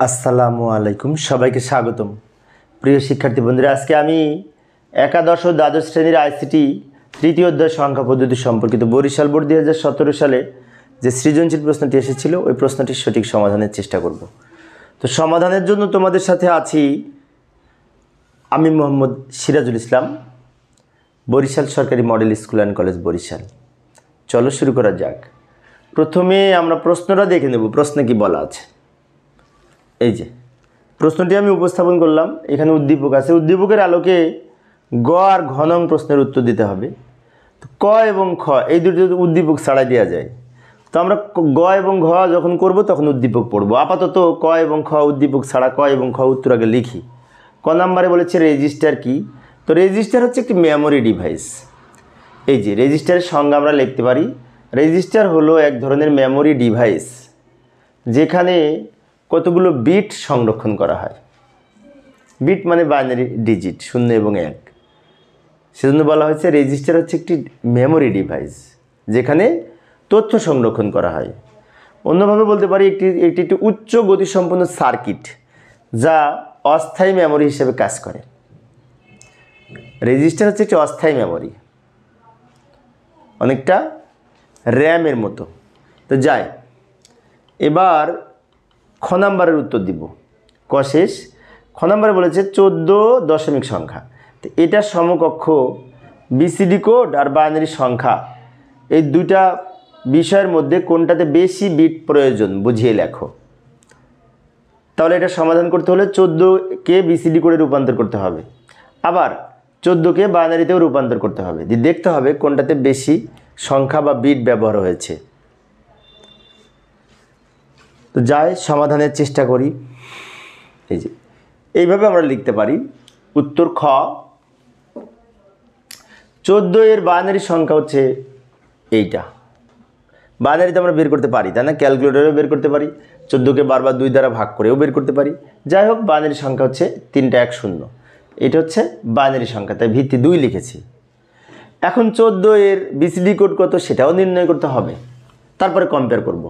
আসসালামু আলাইকুম, সবাইকে স্বাগতম। প্রিয় শিক্ষার্থী বন্ধুরা, আজকে আমি একাদশ ও দ্বাদশ শ্রেণীর আইসিটি তৃতীয় অধ্যায় সংখ্যা পদ্ধতি সম্পর্কিত বরিশাল বোর্ড 2017 সালে যে সৃজনশীল প্রশ্নটি এসেছিল ওই প্রশ্নটির সঠিক সমাধানের চেষ্টা করব। তো সমাধানের জন্য তোমাদের সাথে আছি আমি মোহাম্মদ সিরাজুল ইসলাম, বরিশাল সরকারি model school and college Barishal. চলো শুরু করা যাক। প্রথমে আমরা প্রশ্নটা দেখে নেব, প্রশ্নে কি বলা আছে। এই যে প্রশ্নটি আমি উপস্থাপন করলাম, এখানে উদ্দীপক আছে। উদ্দীপকের আলোকে গ আর ঘ নং প্রশ্নের উত্তর দিতে হবে। তো ক এবং খ এই দুটি উদ্দীপক ছাড়াই দেওয়া যায়। তো আমরা গ এবং ঘ যখন করব তখন উদ্দীপক পড়ব। আপাতত ক এবং খ উদ্দীপক ছাড়া ক এবং খ উত্তর আগে লিখি। ক নাম্বারে বলেছে রেজিস্টার কি। তো রেজিস্টার হচ্ছে একটি মেমোরি ডিভাইস। এই যে রেজিস্টারের সংজ্ঞা আমরা লিখতে পারি। রেজিস্টার হলো এক ধরনের মেমোরি ডিভাইস যেখানে কতগুলো বিট সংরক্ষণ করা হয়। বিট মানে বাইনারি ডিজিট, 0 এবং 1। সেজন্য বলা হয়েছে রেজিস্টার হচ্ছে একটি মেমোরি ডিভাইস যেখানে তথ্য সংরক্ষণ করা হয়। অন্যভাবে বলতে পারি একটি উচ্চ গতিসম্পন্ন সার্কিট যা অস্থায়ী মেমোরি হিসেবে কাজ করে। রেজিস্টার হচ্ছে একটি অস্থায়ী মেমোরি, অনেকটা র্যামের মতো। তো যাই, এবার খ নাম্বারের উত্তর দিব। ক শেষ। খ নাম্বারে বলেছে 14 দশমিক সংখ্যা। তো এটা সমকক্ষ বিসিডি কোড আর বাইনারি সংখ্যা, এই দুইটা বিষয়ের মধ্যে কোনটাতে বেশি বিট প্রয়োজন বুঝিয়ে লেখো। তাহলে এটা সমাধান করতে হলে 14কে বিসিডি কোডে রূপান্তর করতে হবে, আবার 14কে বাইনারিতেও রূপান্তর করতে হবে। দেখতে হবে কোনটাতে বেশি সংখ্যা বা বিট ব্যবহার হয়েছে। তো যাই সমাধানের চেষ্টা করি। এই যে এইভাবে আমরা লিখতে পারি। উত্তর খ। 14 এর বাইনারি সংখ্যা হচ্ছে এইটা। বাইনারিতে আমরা বের করতে পারি, তাই না? ক্যালকুলেটরেও বের করতে পারি, 14কে বারবার 2 দ্বারা ভাগ করেও বের করতে পারি। যাই হোক, বাইনারি সংখ্যা হচ্ছে 3টা 1 0। এটা হচ্ছে বাইনারি সংখ্যা, তাই ভিত্তি 2 লিখেছি। এখন 14 এর বিসিডি কোড কত সেটাও নির্ণয় করতে হবে, তারপরে কম্পেয়ার করব।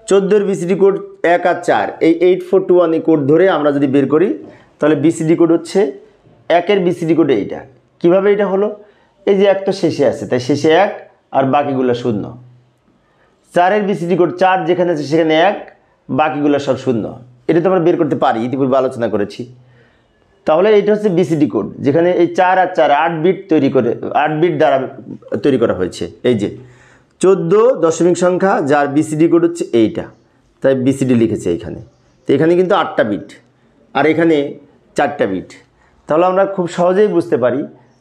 14 এর বিসিডি কোড 1 আর 4, এই 8421 এই কোড ধরে আমরা যদি বের করি তাহলে বিসিডি কোড হচ্ছে 1 এর বিসিডি কোড এইটা। কিভাবে এটা হলো? এই যে 1 তো শেষে আছে, তাই শেষে 1 আর বাকিগুলো 0। 4 এর বিসিডি কোড 4 যেখানে আছে সেখানে 1, বাকিগুলো সব 0। এটা তো আমরা বের করতে পারি, ইতিপূর্বে আলোচনা করেছি। তাহলে এটা হচ্ছে বিসিডি কোড যেখানে এই 4 আর 4 8 বিট দ্বারা তৈরি করা হয়েছে। এই যে 14 দশমিক সংখ্যা যার বিসিডি কোড হচ্ছে এইটা, তাই বিসিডি লিখেছে এইখানে। তো এখানে কিন্তু 8টা বিট আর এখানে 4টা বিট। তাহলে আমরা খুব সহজেই বুঝতে পারি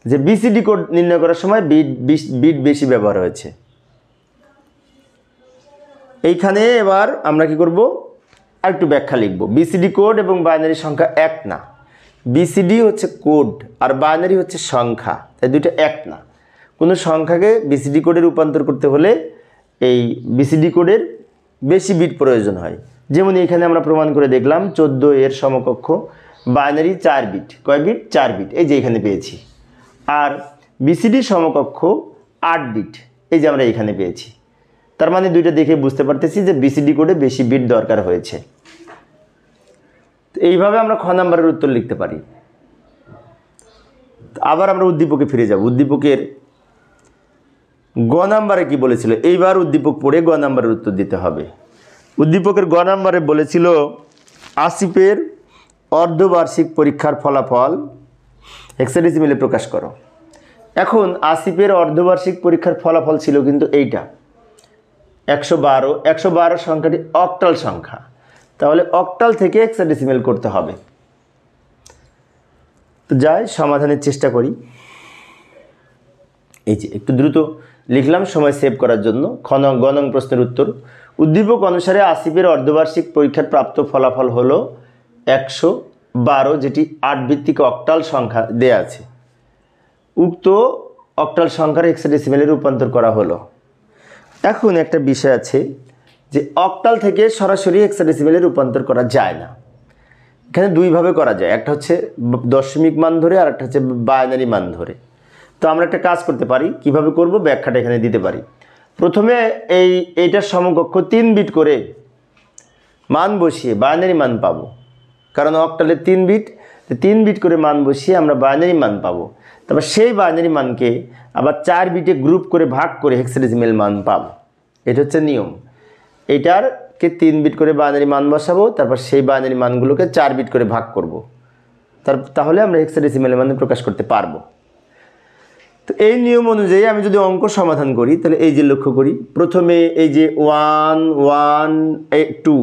যে বিসিডি কোড নির্ণয় করার সময় বিট বেশি ব্যবহার হয়েছে। এইখানে এবার আমরা কি করব, আর একটু ব্যাখ্যা লিখব। বিসিডি কোড এবং বাইনারি সংখ্যা এক না। বিসিডি হচ্ছে কোড আর বাইনারি হচ্ছে সংখ্যা, তাই দুইটা এক না। কোনো সংখ্যাকে বিসিডি কোডে রূপান্তর করতে হলে এই বিসিডি কোডের বেশি বিট প্রয়োজন হয়। যেমন এখানে আমরা প্রমাণ করে দেখলাম 14 এর সমকক্ষ বাইনারি 4 বিট। কয় বিট? 4 বিট। এই যে এখানে পেয়েছি। আর বিসিডি সমকক্ষ 8 বিট, এই যে আমরা এখানে পেয়েছি। তার মানে দুইটা দেখে বুঝতে পারতেছি যে বিসিডি কোডে বেশি বিট দরকার হয়েছে। তো এইভাবে আমরা খ নাম্বারের উত্তর লিখতে পারি। আবার আমরা উদ্দীপকে ফিরে যাব। উদ্দীপকের গ নাম্বারে কি বলেছিল, এইবার উদ্দীপক পড়ে গ নাম্বারের উত্তর দিতে হবে। উদ্দীপকের গ নাম্বারে বলেছিল আসিফের অর্ধবার্ষিক পরীক্ষার ফলাফল হেক্সাডেসিমেলে প্রকাশ করো। এখন আসিফের অর্ধবার্ষিক পরীক্ষার ফলাফল ছিল কিন্তু এইটা 112। 112 সংখ্যাটি অক্টাল সংখ্যা, তাহলে অক্টাল থেকে হেক্সাডেসিমেল করতে হবে। তো যাই সমাধানের চেষ্টা করি। এই যে একটু দ্রুত লিখলাম সময় সেভ করার জন্য। গ নং প্রশ্নের উত্তর। উদ্দীপক অনুসারে আসিফের অর্ধবার্ষিক পরীক্ষার প্রাপ্ত ফলাফল হলো 112, যেটি 8 ভিত্তিক অক্টাল সংখ্যা দেয়া আছে। উক্ত অক্টাল সংখ্যার হেক্সাডেসিমেলে রূপান্তর করা হলো। এখন একটা বিষয় আছে যে অক্টাল থেকে সরাসরি হেক্সাডেসিমেলে রূপান্তর করা যায় না। এখানে দুইভাবে করা যায়, একটা হচ্ছে দশমিক মান ধরে আর একটা হচ্ছে বাইনারি মান ধরে। তো আমরা একটা কাজ করতে পারি, কিভাবে করব ব্যাখ্যাটা এখানে দিতে পারি। প্রথমে এইটার সমকক্ষ 3 বিট করে মান বসিয়ে বাইনারি মান পাবো। কারণ অক্টালে 3 বিট, 3 বিট করে মান বসিয়ে আমরা বাইনারি মান পাবো। তারপর সেই বাইনারি মানকে আবার 4 বিটে গ্রুপ করে ভাগ করে হেক্সাডেসিমেল মান পাবো। এটা হচ্ছে নিয়ম। এটারকে 3 বিট করে বাইনারি মান বসাবো, তারপর সেই বাইনারি মানগুলোকে 4 বিট করে ভাগ করব। তাহলে আমরা হেক্সাডেসিমেল মানে প্রকাশ করতে পারবো। তো এই নিয়ম অনুযায়ী আমি যদি অঙ্ক সমাধান করি তাহলে এই যে লক্ষ্য করি, প্রথমে এই যে 1 1 2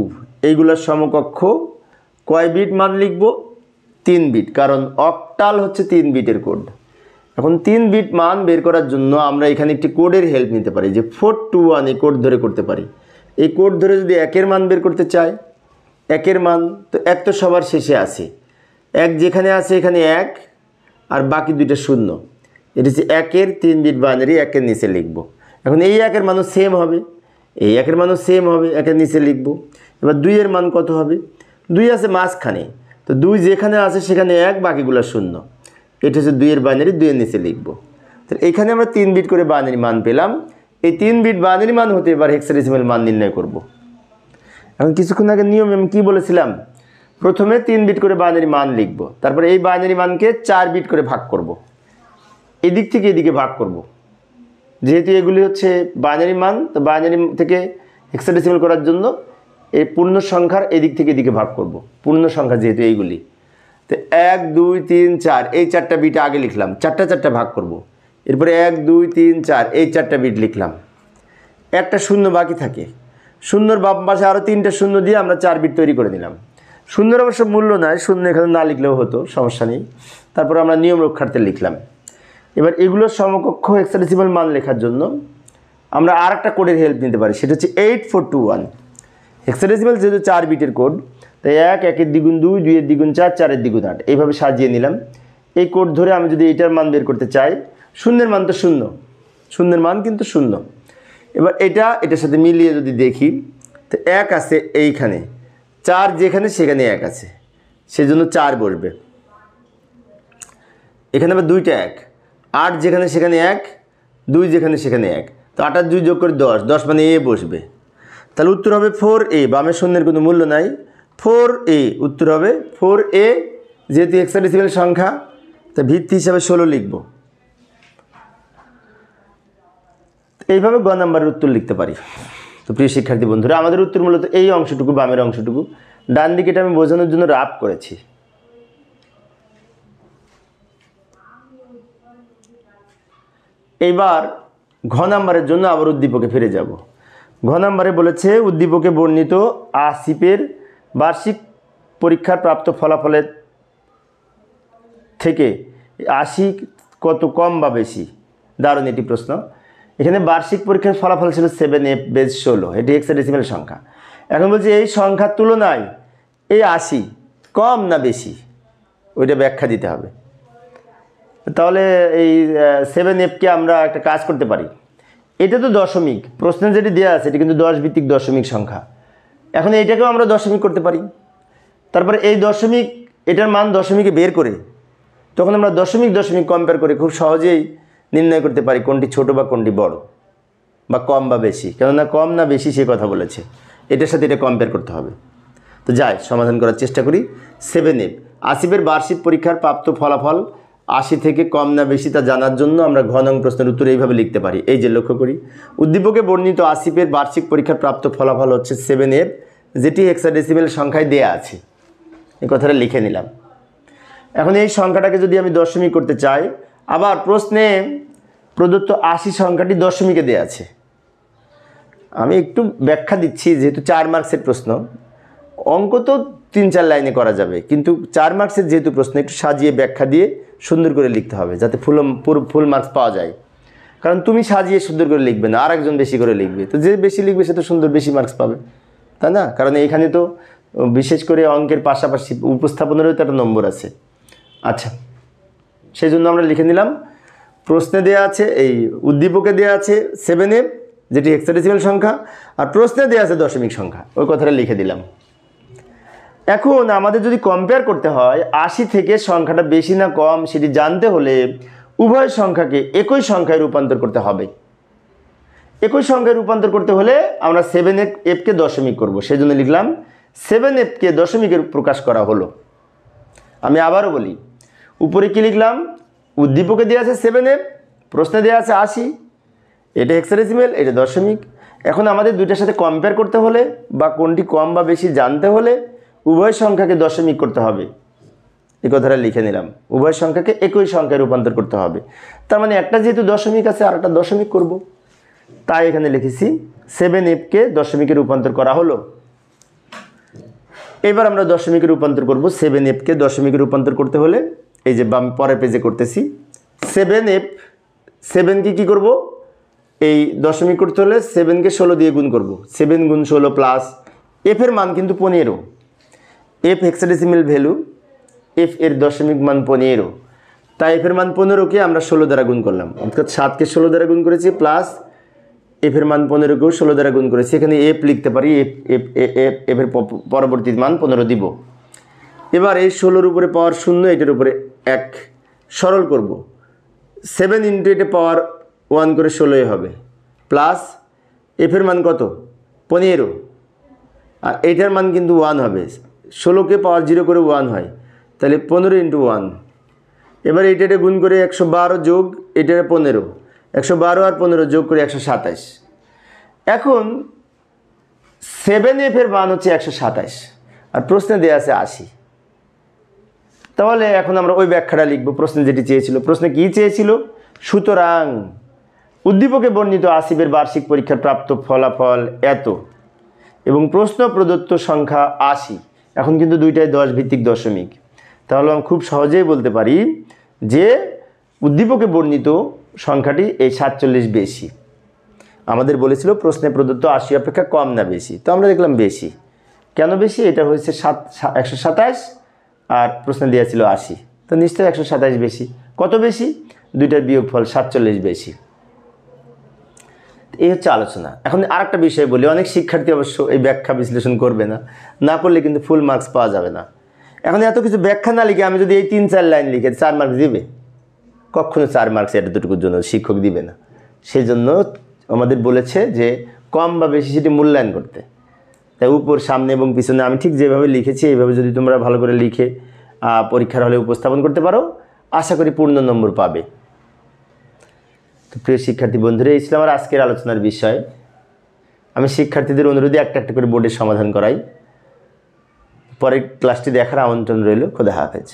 এইগুলোর সমকক্ষ কয় বিট মান লিখব? 3 বিট, কারণ অক্টাল হচ্ছে 3 বিটের কোড। এখন 3 বিট মান বের করার জন্য আমরা এখানে একটি কোডের হেল্প নিতে পারি, যে 421 এই কোড ধরে করতে পারি। এই কোড ধরে যদি একের মান বের করতে চাই, একের মান তো এক তো সবার শেষে আছে, এক যেখানে আছে এখানে 1 আর বাকি দুইটা 0। এটা হচ্ছে একের 3 বিট বাইনারি, একের নিচে লিখব। এখন এই একের মানও সেম হবে, এই একের মানও সেম হবে, একের নিচে লিখব। এবার 2 এর মান কত হবে? 2 আছে মাঝখানে, তো 2 যেখানে আছে সেখানে 1, বাকিগুলো 0। এটা হচ্ছে 2 এর বাইনারি, 2 এর নিচে লিখব। তাহলে এখানে আমরা 3 বিট করে বাইনারি মান পেলাম। এই 3 বিট বাইনারি মান হতে এবার হেক্সাডেসিমেল মান নির্ণয় করব। এখন কিছুক্ষণ আগে নিয়মে আমি কী বলেছিলাম? প্রথমে 3 বিট করে বাইনারি মান লিখব, তারপরে এই বাইনারি মানকে 4 বিট করে ভাগ করব, এদিক থেকে এদিকে ভাগ করব। যেহেতু এগুলি হচ্ছে বাইনারি মান, তো বাইনারি থেকে হেক্সাডেসিমেল করার জন্য এই পূর্ণ সংখ্যার এদিক থেকে এদিকে ভাগ করব, পূর্ণ সংখ্যা যেহেতু এইগুলি। তো 1 2 3 4 এই 4টা বিট আগে লিখলাম, 4টা ভাগ করব। এরপরে 1 2 3 4 এই 4টা বিট লিখলাম, একটা শূন্য বাকি থাকে, শূন্যর বাম পাশে আরও 3টা শূন্য দিয়ে আমরা 4 বিট তৈরি করে নিলাম। শূন্যর অবশ্য মূল্য নাই, শূন্য এখানে না লিখলেও হতো, সমস্যা নেই। তারপর আমরা নিয়ম রক্ষার্থে লিখলাম। এবার এগুলোর সমকক্ষ হেক্সাডেসিমেল মান লেখার জন্য আমরা আর একটা কোডের হেল্প নিতে পারি, সেটা হচ্ছে 8421। হেক্সাডেসিমেল যেহেতু 4 বিটের কোড, তাই 1 1 এর দ্বিগুণ 2 2 এর দ্বিগুণ 4 4 এর দ্বিগুণ 8 এইভাবে সাজিয়ে নিলাম। এই কোড ধরে আমি যদি এইটার মান বের করতে চাই, শূন্যের মান তো 0, শূন্যের মান কিন্তু 0। এবার এটার সাথে মিলিয়ে যদি দেখি, তো 1 আছে এইখানে, 4 যেখানে সেখানে 1 আছে, সেজন্য 4 বসবে। এখানে আবার 2টা 1, 8 যেখানে সেখানে 1, 2 যেখানে সেখানে 1, তো 8 আর 2 যোগ করে 10, 10 মানে এ বসবে। তাহলে উত্তর হবে 4A, বামে শূন্যের কোনো মূল্য নাই, 4A উত্তর হবে 4A। যেহেতু হেক্সাডেসিমেল সংখ্যা, তা ভিত্তি হিসাবে 16 লিখব। এইভাবে গ নাম্বারের উত্তর লিখতে পারি। তো প্রিয় শিক্ষার্থী বন্ধুরা, আমাদের উত্তর মূলত এই অংশটুকু, বামের অংশটুকু। ডান দিকে এটা আমি বোঝানোর জন্য রাফ করেছি। এইবার ঘ নাম্বারের জন্য আবার উদ্দীপকে ফিরে যাব। ঘ নাম্বারে বলেছে, উদ্দীপকে বর্ণিত আসিফের বার্ষিক পরীক্ষার প্রাপ্ত ফলাফলের থেকে 80 কত কম বা বেশি? দারুণ এটি প্রশ্ন। এখানে বার্ষিক পরীক্ষার ফলাফল ছিল 7F বেস 16, এটি হেক্সাডেসিমেল সংখ্যা। এখন বলছি এই সংখ্যার তুলনায় এই 80 কম না বেশি, ওইটা ব্যাখ্যা দিতে হবে। তাহলে এই 7Fকে আমরা একটা কাজ করতে পারি। এটা তো দশমিক, প্রশ্নে যেটি দেওয়া আছে এটি কিন্তু 10 ভিত্তিক দশমিক সংখ্যা। এখন এইটাকেও আমরা দশমিক করতে পারি। তারপরে এই দশমিক, এটার মান দশমিকে বের করে তখন আমরা দশমিক কম্পেয়ার করে খুব সহজেই নির্ণয় করতে পারি কোনটি ছোট বা কোনটি বড়, বা কম বা বেশি। কেননা কম না বেশি সে কথা বলেছে, এটার সাথে এটা কম্পেয়ার করতে হবে। তো যাই সমাধান করার চেষ্টা করি। 7F আসিফের বার্ষিক পরীক্ষার প্রাপ্ত ফলাফল 80 থেকে কম না বেশি তা জানার জন্য আমরা ঘ নং প্রশ্নের উত্তর এইভাবে লিখতে পারি। এই যে লক্ষ্য করি, উদ্দীপকে বর্ণিত আসিফের বার্ষিক পরীক্ষার প্রাপ্ত ফলাফল হচ্ছে 7F, যেটি হেক্সাডেসিমেল সংখ্যায় দেয়া আছে। এই কথাটা লিখে নিলাম। এখন এই সংখ্যাটাকে যদি আমি দশমিক করতে চাই, আবার প্রশ্নে প্রদত্ত 80 সংখ্যাটি দশমিকে দেয়া আছে। আমি একটু ব্যাখ্যা দিচ্ছি, যেহেতু 4 মার্কসের প্রশ্ন, অঙ্ক তো 3-4 লাইনে করা যাবে, কিন্তু 4 মার্কসের যেহেতু প্রশ্ন, একটু সাজিয়ে ব্যাখ্যা দিয়ে সুন্দর করে লিখতে হবে, যাতে ফুল মার্কস পাওয়া যায়। কারণ তুমি সাজিয়ে সুন্দর করে লিখবে না, আর একজন বেশি করে লিখবে, তো যে বেশি লিখবে সে তো সুন্দর বেশি মার্কস পাবে, তাই না? কারণ এইখানে তো বিশেষ করে অঙ্কের পাশাপাশি উপস্থাপনেরও তো একটা নম্বর আছে। আচ্ছা, সেই জন্য আমরা লিখে নিলাম, প্রশ্নে দেওয়া আছে, এই উদ্দীপকে দেওয়া আছে 7F, যেটি হেক্সাডেসিমেল সংখ্যা, আর প্রশ্নে দেওয়া আছে দশমিক সংখ্যা, ওই কথাটা লিখে দিলাম। এখন আমাদের যদি কম্পেয়ার করতে হয় 80 থেকে সংখ্যাটা বেশি না কম সেটি জানতে হলে উভয় সংখ্যাকে একই সংখ্যায় রূপান্তর করতে হবে। একই সংখ্যায় রূপান্তর করতে হলে আমরা 7Fকে দশমিক করব, সেই জন্য লিখলাম 7Fকে দশমিকের প্রকাশ করা হলো। আমি আবারও বলি, উপরে কি লিখলাম, উদ্দীপকে দেওয়া আছে 7f, প্রশ্নে দেওয়া আছে 80, এটা হেক্সাডেসিমেল, এটা দশমিক। এখন আমাদের দুইটার সাথে কম্পেয়ার করতে হলে বা কোনটি কম বা বেশি জানতে হলে উভয় সংখ্যাকে দশমিক করতে হবে। এই কথাটা লিখে নিলাম, উভয় সংখ্যাকে একই সংখ্যায় রূপান্তর করতে হবে। তার মানে একটা যেহেতু দশমিক আছে আর একটা দশমিক করব, তাই এখানে লিখেছি 7fকে দশমিকে রূপান্তর করা হলো। এবার আমরা দশমিকে রূপান্তর করব। 7fকে দশমিকে রূপান্তর করতে হলে এই যে পরের পেজে করতেছি, 7f, 7কে কী করব, এই দশমিক করতে হলে 7কে 16 দিয়ে গুণ করব। 7 গুণ 16 প্লাস এর মান কিন্তু 15, এফ হেক্সাডেসিমেল ভ্যালু, এফ এর দশমিক মান 15, তাই এর মান 15কে আমরা 16 দ্বারা গুণ করলাম, অর্থাৎ 7কে 16 দ্বারা গুণ করেছি প্লাস এর মান 15কেও 16 দ্বারা গুণ করেছি। এখানে এফ লিখতে পারি, এফ এর পরবর্তী মান 15 দিব। এবার এই 16-র উপরে পাওয়ার 0, এটার উপরে 1 সরল করব, 7 ইন্টু এটা পাওয়ার 1 করে 16 হবে, প্লাস এফের মান কত 15, আর এইটার মান কিন্তু 1 হবে, 16কে পাওয়ার 0 করে 1 হয়, তাহলে 15 ইন্টু 1। এবার এইটা গুণ করে 112 যোগ এটার 15, 112 আর 15 যোগ করে 127। এখন 7f এর মান হচ্ছে 127 আর প্রশ্নে দেওয়া আছে 80। তাহলে এখন আমরা ওই ব্যাখ্যাটা লিখব, প্রশ্নে যেটি চেয়েছিল। প্রশ্নে কি চেয়েছিল, সুতরাং উদ্দীপকে বর্ণিত আসিফের বার্ষিক পরীক্ষার প্রাপ্ত ফলাফল এত এবং প্রশ্ন প্রদত্ত সংখ্যা 80। এখন কিন্তু দুইটাই 10 ভিত্তিক দশমিক, তাহলে আমি খুব সহজেই বলতে পারি যে উদ্দীপকে বর্ণিত সংখ্যাটি এই 47 বেশি। আমাদের বলেছিল প্রশ্নে প্রদত্ত 80 অপেক্ষা কম না বেশি, তো আমরা দেখলাম বেশি। কেন বেশি, এটা হয়েছে 127 আর প্রশ্নে দেওয়া ছিল 80, তো নিশ্চয়ই 127 বেশি। কত বেশি, দুইটার বিয়োগফল 47 বেশি। এই হচ্ছে আলোচনা। এখন আরেকটা বিষয় বলি, অনেক শিক্ষার্থী অবশ্য এই ব্যাখ্যা বিশ্লেষণ করবে না, না করলে কিন্তু ফুল মার্কস পাওয়া যাবে না। এখন এত কিছু ব্যাখ্যা না লিখে আমি যদি এই 3-4 লাইন লিখে 4 মার্কস দিবে, কখনো 4 মার্কস এতটুকুর জন্য শিক্ষক দিবে না। সেই জন্য আমাদের বলেছে যে কম বা বেশি সেটি মূল্যায়ন করতে। তাই উপর, সামনে এবং পিছনে আমি ঠিক যেভাবে লিখেছি এইভাবে যদি তোমরা ভালো করে লিখে পরীক্ষার হলে উপস্থাপন করতে পারো, আশা করি পূর্ণ নম্বর পাবে। তো প্রিয় শিক্ষার্থী বন্ধুরা, এই ছিল আমার আজকের আলোচনার বিষয়। আমি শিক্ষার্থীদের অনুরোধে একটা একটা করে বোর্ডের সমাধান করাই। পরের ক্লাসটি দেখার আমন্ত্রণ রইল। খোদা হাফেজ।